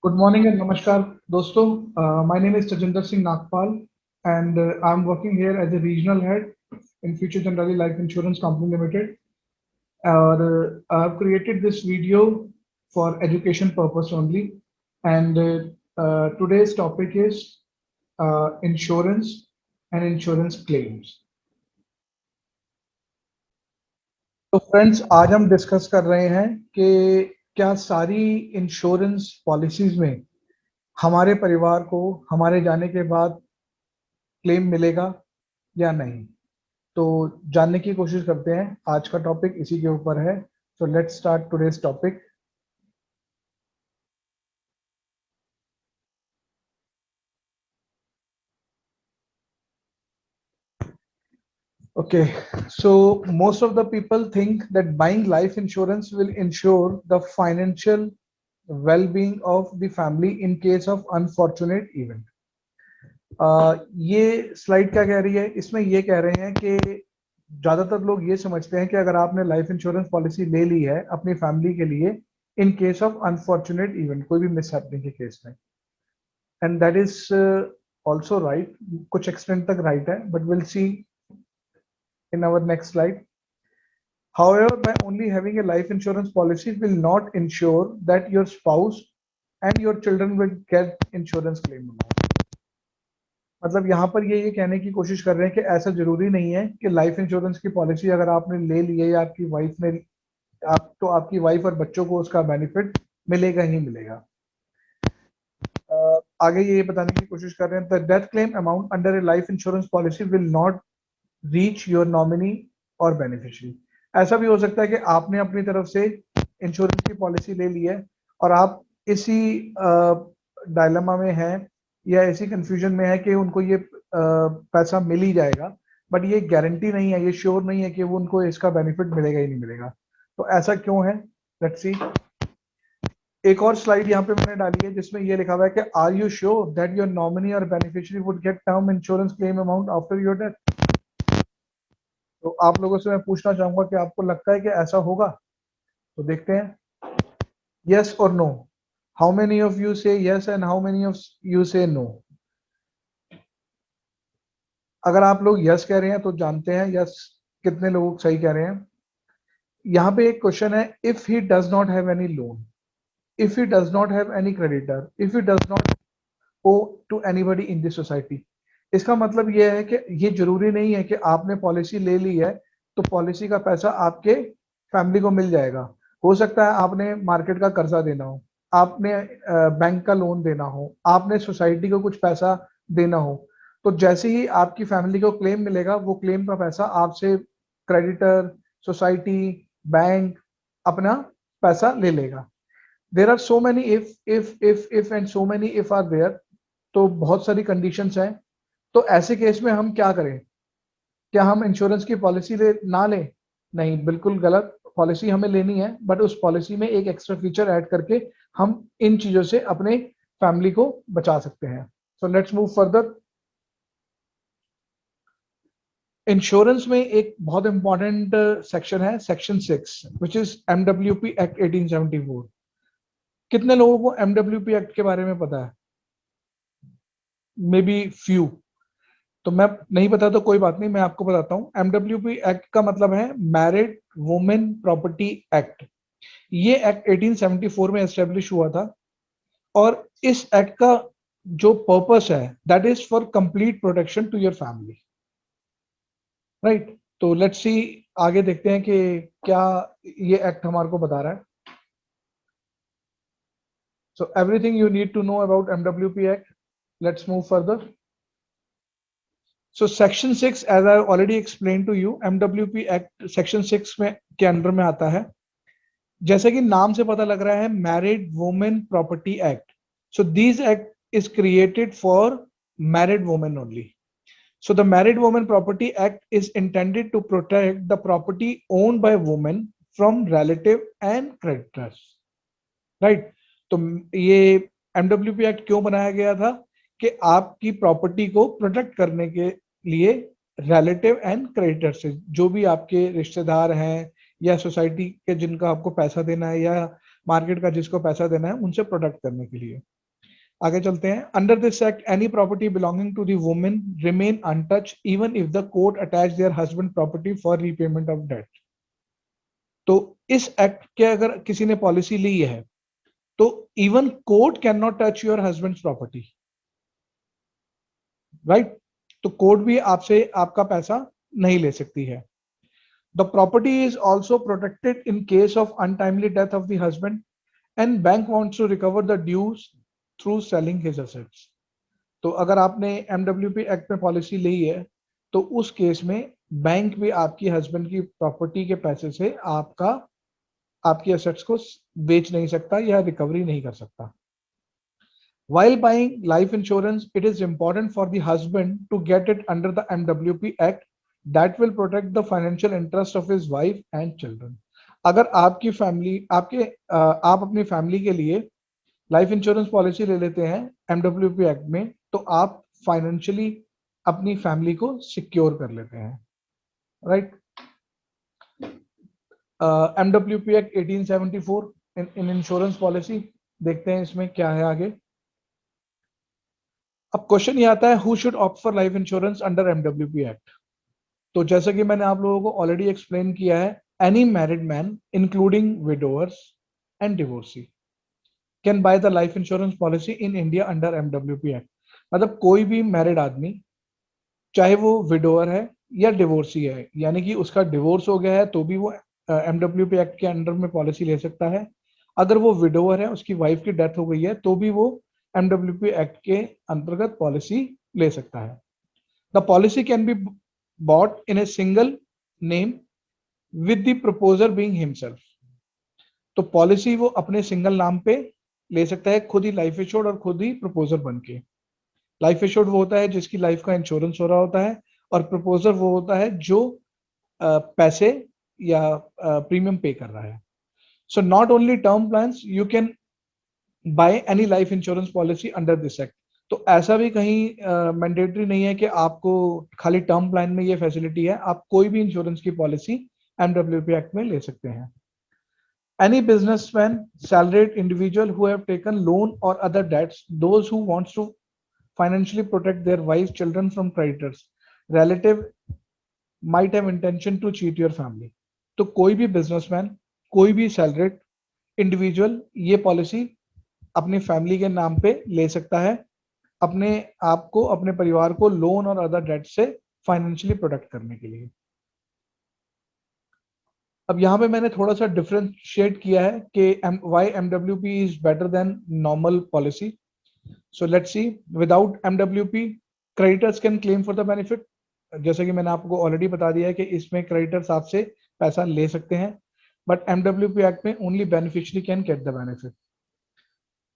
Good morning and namaskar, दोस्तों. My name is Tajinder Singh Nagpal, and I'm working here as a regional head in Future Generali Life Insurance Company Limited. I've created this video for education purpose only, and today's topic is insurance and insurance claims. तो friends, आज हम discuss कर रहे हैं कि क्या सारी insurance policies में हमारे परिवार को हमारे जाने के बाद क्लेम मिलेगा या नहीं. तो जानने की कोशिश करते हैं. आज का टॉपिक इसी के ऊपर है. So let's start today's topic. Okay, so most of the people think that buying life insurance will ensure the financial well-being of the family in case of unfortunate event. ये स्लाइड क्या कह रही है? इसमें ये कह रहे हैं कि ज्यादातर लोग ये समझते हैं कि अगर आपने लाइफ इंश्योरेंस पॉलिसी ले ली है अपनी फैमिली के लिए इन केस ऑफ अनफॉर्चुनेट इवेंट, कोई भी मिसहैपनिंग के केस में, and that is also right, कुछ एक्सटेंट तक राइट है, but will see in our next slide. However, by only having a life insurance policy will not ensure that your spouse and your children will get insurance claim amount. मतलब यहाँ पर ये कहने की कोशिश कर रहे हैं कि ऐसा जरूरी नहीं है कि लाइफ इंश्योरेंस की पॉलिसी अगर आपने ले ली है या आपकी वाइफ ने, तो आपकी वाइफ और बच्चों को उसका बेनिफिट मिलेगा ही मिलेगा. आगे ये बताने की कोशिश कर रहे हैं, the death claim amount under A life insurance policy will not reach your nominee और बेनिफिशियरी. ऐसा भी हो सकता है कि आपने अपनी तरफ से इंश्योरेंस की पॉलिसी ले ली है और आप इसी डायलेमा में हैं या ऐसी कंफ्यूजन में है कि उनको ये पैसा मिल ही जाएगा, बट ये गारंटी नहीं है, ये श्योर नहीं है कि वो उनको इसका बेनिफिट मिलेगा ही नहीं मिलेगा. तो ऐसा क्यों है? Let's see. एक और स्लाइड यहाँ पे मैंने डाली है जिसमें ये लिखा हुआ है कि are you sure that your nominee और beneficiary would get term insurance claim amount after your death. तो आप लोगों से मैं पूछना चाहूंगा कि आपको लगता है कि ऐसा होगा? तो देखते हैं. यस और no. How many of you say yes and how many of you say no? अगर आप लोग यस कह रहे हैं तो जानते हैं यस कितने लोग सही कह रहे हैं. यहाँ पे एक क्वेश्चन है, if he does not have any loan, if he does not have any creditor, if he does not owe to anybody in this society. इसका मतलब यह है कि ये जरूरी नहीं है कि आपने पॉलिसी ले ली है तो पॉलिसी का पैसा आपके फैमिली को मिल जाएगा. हो सकता है आपने मार्केट का कर्जा देना हो, आपने बैंक का लोन देना हो, आपने सोसाइटी को कुछ पैसा देना हो, तो जैसे ही आपकी फैमिली को क्लेम मिलेगा वो क्लेम का पैसा आपसे क्रेडिटर, सोसाइटी, बैंक अपना पैसा ले लेगा. There are so many if and so many if are there. तो बहुत सारी कंडीशंस हैं. तो ऐसे केस में हम क्या करें? क्या हम इंश्योरेंस की पॉलिसी ना लें? नहीं, बिल्कुल गलत. पॉलिसी हमें लेनी है, बट उस पॉलिसी में एक एक्स्ट्रा फीचर ऐड करके हम इन चीजों से अपने फैमिली को बचा सकते हैं. So let's move further. Insurance में एक बहुत इंपॉर्टेंट सेक्शन है, सेक्शन 6, विच इज एमडब्ल्यूपी एक्ट 1874. कितने लोगों को एमडब्ल्यूपी एक्ट के बारे में पता है? May be few. तो मैं नहीं पता तो कोई बात नहीं, मैं आपको बताता हूँ. एमडब्ल्यूपी एक्ट का मतलब है मैरिड वुमेन प्रॉपर्टी एक्ट. ये एक्ट 1874 में एस्टेब्लिश हुआ था और इस एक्ट का जो पर्पस है that is for complete protection to your family, right. तो लेट्स सी, आगे देखते हैं कि क्या ये एक्ट हमारे को बता रहा है. So everything you need to know about MWP act. Let's move further. So section 6, as I already explained to you, MWP Act section 6 में के अंडर में आता है. जैसे कि नाम से पता लग रहा है, married women property act. So these act is created for married women only. So the Married Women Property Act is intended to protect the property owned by women from relative and creditors, right? तो ये MWP Act क्यों बनाया गया था? कि आपकी property को protect करने के लिए रिलेटिव एंड क्रेडिटर से, जो भी आपके रिश्तेदार हैं या सोसाइटी के जिनका आपको पैसा देना है या मार्केट का जिसको पैसा देना है, उनसे प्रोटेक्ट करने के लिए. आगे चलते हैं। Under this act any property belonging to the women remain untouched even if the court attach their husband property for repayment of debt. तो इस एक्ट के अगर किसी ने पॉलिसी ली है तो even court can not touch your husband's property, right. तो कोर्ट भी आपसे आपका पैसा नहीं ले सकती है। The property is also protected in case of untimely death of the husband and bank wants to recover the dues through selling his assets. तो अगर आपने एमडब्ल्यूपी एक्ट में पॉलिसी ली है तो उस केस में बैंक भी आपकी हस्बैंड की प्रॉपर्टी के पैसे से आपकी एसेट्स को बेच नहीं सकता या रिकवरी नहीं कर सकता। While buying life insurance, it is important for the husband to get it under the MWP Act that will protect the financial interest of his wife and children. अगर आपकी फैमिली आप अपनी फैमिली के लिए life insurance policy ले लेते हैं एमडब्ल्यूपी act में, तो आप फाइनेंशियली अपनी फैमिली को सिक्योर कर लेते हैं, right. MWP act 1874 in insurance policy, देखते हैं इसमें क्या है आगे। अब क्वेश्चन ये आता है who should opt for life insurance under MWP act. तो जैसा कि मैंने आप लोगों को ऑलरेडी एक्सप्लेन किया है, any married man including widowers and divorcee can buy the life insurance policy in India under MWP act. मतलब कोई भी मैरिड आदमी, चाहे वो विडोअर है या डिवोर्सी है, यानी कि उसका डिवोर्स हो गया है तो भी वो एमडब्ल्यूपी एक्ट के अंडर में पॉलिसी ले सकता है। अगर वो विडोअर है, उसकी वाइफ की डेथ हो गई है, तो भी वो एमडब्ल्यूपी एक्ट के अंतर्गत पॉलिसी ले सकता है। The policy can be bought in a single name with the proposer being himself. तो पॉलिसी वो अपने सिंगल नाम पे ले सकता है, खुद ही लाइफ एश्योर्ड और खुद ही प्रपोजर बन के। लाइफ एश्योर्ड वो होता है जिसकी लाइफ का इंश्योरेंस हो रहा होता है, और प्रपोजर वो होता है जो पैसे या प्रीमियम पे कर रहा है। So not only term plans, you can by any life insurance policy under this act. तो ऐसा भी कहीं मैंडेटरी नहीं है कि आपको खाली टर्म प्लान में ये फैसिलिटी है, आप कोई भी इंश्योरेंस की पॉलिसी एमडब्ल्यूपी एक्ट में ले सकते हैं। Any businessman, salaried individual who have taken loan or other debts, those who wants to financially protect their wives, children from creditors, relative might have intention to cheat your family. तो कोई भी businessman, कोई भी salaried individual ये policy अपनी family के नाम पे ले सकता है, अपने आप को, अपने परिवार को लोन और अदर डेट से फाइनेंशियली प्रोटेक्ट करने के लिए। अब यहाँ पे मैंने थोड़ा सा डिफरेंशिएट किया है कि why MWP is better than normal policy. So let's see, without MWP creditors can claim for the benefit. जैसे कि मैंने आपको ऑलरेडी बता दिया है कि इसमें क्रेडिटर्स आपसे पैसा ले सकते हैं, बट एमडब्ल्यूपी एक्ट में only beneficiary can get the benefit.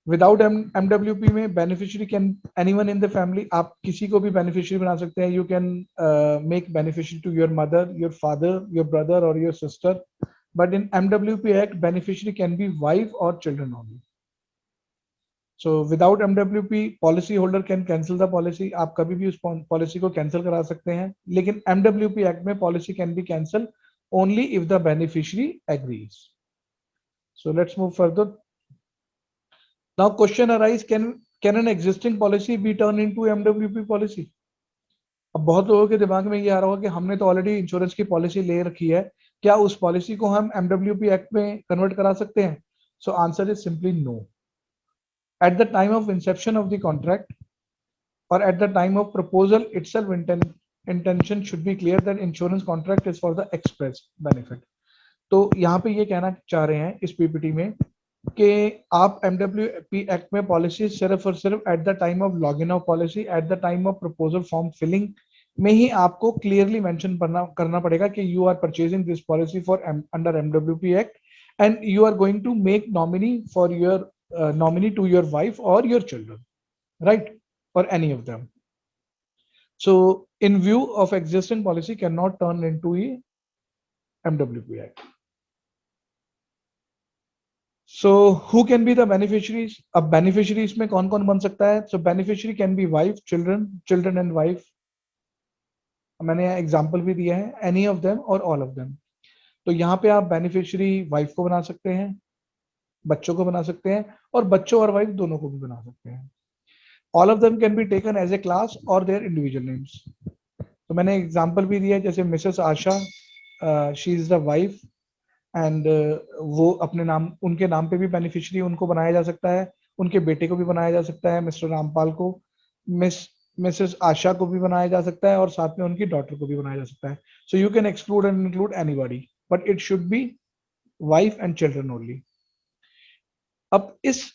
Without MWP में beneficiary can anyone in the family, आप किसी को भी बेनिफिशियरी बना सकते हैं। You can make beneficiary to your mother, your father, your brother और your sister, but in MWP act beneficiary can be wife और children only. So without MWP policy holder can cancel the policy, आप कभी भी उस policy को cancel करा सकते हैं, लेकिन एमडब्ल्यूपी एक्ट में policy can be cancel only if the beneficiary agrees. So let's move further. Now question arise, can an existing policy be turned into MWP policy? अब बहुत लोगों के दिमाग में ये आ रहा होगा कि हमने तो ऑलरेडी इंश्योरेंस की पॉलिसी ले रखी है, क्या उस पॉलिसी को हम एमडब्ल्यूपी एक्ट में कन्वर्ट करा सकते हैं? So answer is simply no. At the time of inception of the contract और at the time of proposal itself intention should be clear that insurance contract is for the express benefit. तो यहाँ पे ये कहना चाह रहे हैं इस पीपीटी में कि आप एमडब्ल्यूपी एक्ट में पॉलिसी सिर्फ और सिर्फ at the time of login of policy, at the time of proposal form filling में ही आपको क्लियरली मेंशन करना पड़ेगा कि you are purchasing this policy for under MWP act and you are going to make nominee for your nominee to your wife और your children, right, और any of them. So in view of existing policy can not turn into MWP act. So who can be the beneficiaries? अब beneficiaries में कौन कौन बन सकता है? So beneficiary can be wife, children and wife. मैंने example भी दिया है, any of them or all of them. तो यहाँ पे आप बेनिफिशियरी वाइफ को बना सकते हैं, बच्चों को बना सकते हैं, और बच्चों और वाइफ दोनों को भी बना सकते हैं। All of them can be taken as a class और देयर इंडिविजुअल नेम्स। तो मैंने एग्जांपल भी दिया है, जैसे Mrs Asha, she is the wife and वो अपने नाम, उनके नाम पे भी बेनिफिशियरी उनको बनाया जा सकता है, उनके बेटे को भी बनाया जा सकता है, मिस्टर रामपाल को, मिसेस आशा को भी बनाया जा सकता है, और साथ में उनकी डॉटर को भी बनाया जा सकता है। So you can exclude and include anybody, but it should be wife and children only. अब इस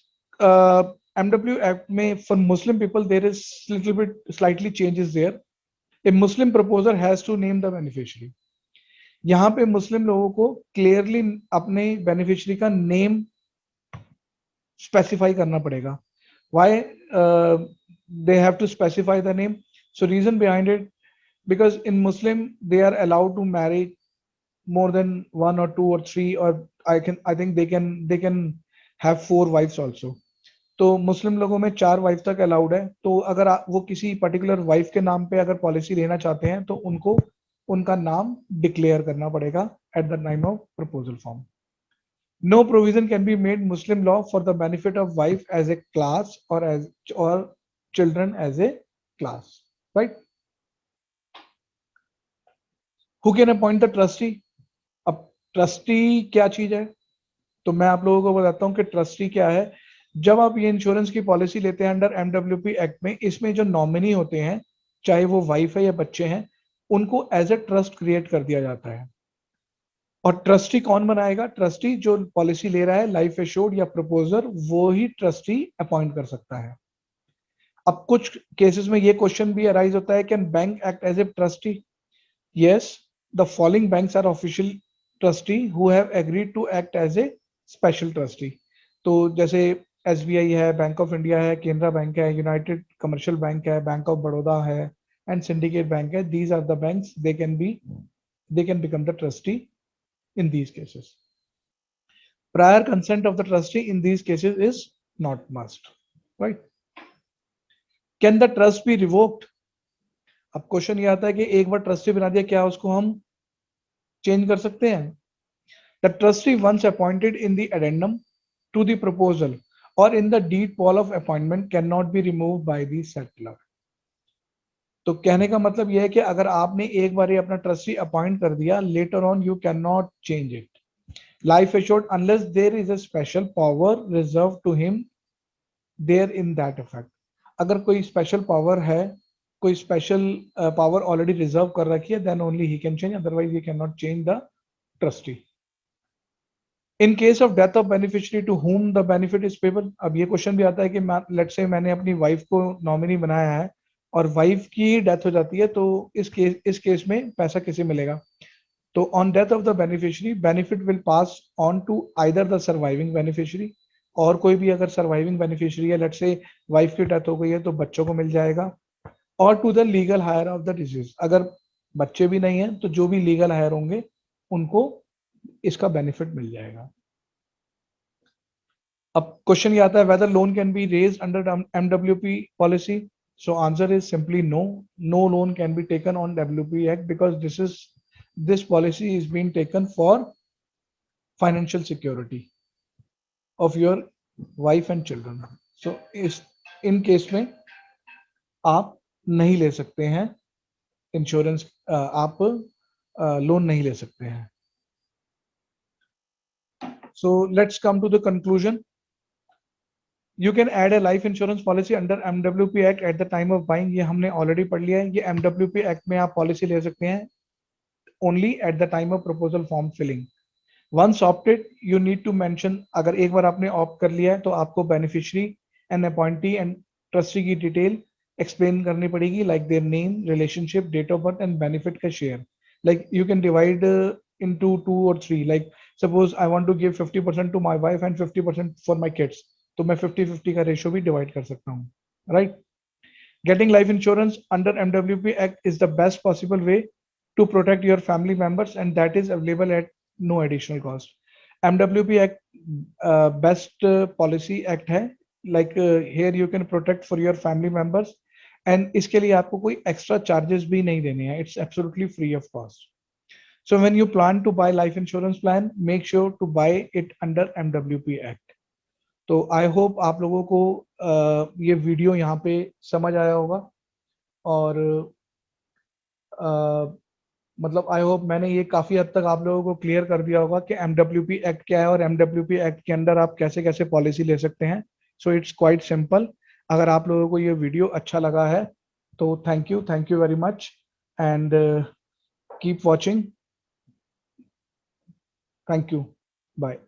एमडब्ल्यू एक्ट में for Muslim people there is little bit slightly changes there. A Muslim proposer has to name the beneficiary. यहाँ पे मुस्लिम लोगों को clearly अपने beneficiary का name specify करना पड़ेगा। Why they have to specify the name? So reason behind it, because in Muslim they are allowed to marry more than one or two or three, or I think they can have 4 wives also. तो मुस्लिम लोगों में 4 wife तक allowed है। तो अगर वो किसी particular wife के नाम पे अगर पॉलिसी लेना चाहते हैं तो उनको उनका नाम डिक्लेयर करना पड़ेगा at the time of proposal form. No provision can be made Muslim law for the benefit of wife as a class और children as a class, right? Who can appoint the trustee? अब trustee क्या चीज है, तो मैं आप लोगों को बताता हूं कि ट्रस्टी क्या है। जब आप ये इंश्योरेंस की पॉलिसी लेते हैं अंडर एमडब्ल्यूपी एक्ट में, इसमें जो नॉमिनी होते हैं, चाहे वो वाइफ है या बच्चे हैं, उनको एज ए ट्रस्ट क्रिएट कर दिया जाता है। और ट्रस्टी कौन बनाएगा? ट्रस्टी जो पॉलिसी ले रहा है, लाइफ एश्योर्ड या प्रपोजर, वो ही ट्रस्टी अपॉइंट कर सकता है। अब कुछ केसेस में ये क्वेश्चन भी अराइज होता है, can bank act as a trustee? Yes, the following banks are official trustee who have agreed to act as a special trustee. तो जैसे एसबीआई है, बैंक ऑफ इंडिया है, केनरा बैंक है, यूनाइटेड कमर्शियल बैंक है, बैंक ऑफ बड़ौदा है and Syndicate Bank है। These are the banks, they can become the trustee in these cases. Prior consent of the trustee in these cases is not must, right? Can the trust be revoked? अब question ये आता है कि एक बार trustee बना दिया, क्या उसको हम चेंज कर सकते हैं? The trustee once appointed in the addendum to the proposal or in the deed poll of appointment cannot be removed by the settler. तो कहने का मतलब यह है कि अगर आपने एक बार अपना ट्रस्टी अपॉइंट कर दिया, later on you can not change it, life assured, unless there is a special power reserved to him there in that effect. अगर कोई स्पेशल पावर है, कोई स्पेशल पावर ऑलरेडी रिजर्व कर रखी है, then only he can change, otherwise he can not change the trustee. In case of death of beneficiary to whom the benefit is payable. अब ये question भी आता है कि लेट्स से मैंने अपनी वाइफ को नॉमिनी बनाया है और वाइफ की डेथ हो जाती है, तो इस केस में पैसा किसे मिलेगा? तो on death of the beneficiary, benefit will pass on to either the surviving beneficiary, और कोई भी अगर surviving beneficiary है, let's say wife की death हो गई है तो बच्चों को मिल जाएगा, और to the legal heir of the deceased। अगर बच्चे भी नहीं है तो जो भी legal heir होंगे उनको इसका benefit मिल जाएगा। अब क्वेश्चन ये आता है, whether loan can be raised under MWP policy? So answer is simply no. No loan can be taken on WP Act because this policy is being taken for financial security of your wife and children. So in case में आप नहीं ले सकते हैं insurance, आप loan नहीं ले सकते हैं। So let's come to the conclusion. You can add a life insurance policy under MWP Act at the time of buying। ये हमने ऑलरेडी पढ़ लिया है। ये MWP Act में आप पॉलिसी ले सकते हैं only at the time of proposal form filling. Once opted, you need to mention, अगर एक बार आपने ऑप्ट कर लिया है तो आपको beneficiary and appointee and trustee की डिटेल एक्सप्लेन करनी पड़ेगी, like their name, relationship, date of birth and benefit का share. Like you can divide into 2 or 3, like suppose I want to give 50% to my wife and 50% for my kids, तो मैं 50-50 का ratio भी divide कर सकता हूँ, right? Getting life insurance under MWP Act is the best possible way to protect your family members, and that is available at no additional cost. MWP Act best policy act है, like here you can protect for your family members, and इसके लिए आपको कोई extra charges भी नहीं देने हैं, it's absolutely free of cost. So when you plan to buy life insurance plan, make sure to buy it under MWP Act. तो I hope आप लोगों को ये वीडियो यहाँ पे समझ आया होगा, और मतलब आई होप मैंने ये काफी हद तक आप लोगों को क्लियर कर दिया होगा कि एमडब्ल्यूपी एक्ट क्या है और एमडब्ल्यूपी एक्ट के अंदर आप कैसे कैसे पॉलिसी ले सकते हैं। So it's quite simple. अगर आप लोगों को ये वीडियो अच्छा लगा है तो thank you very much, and keep watching. Thank you, bye.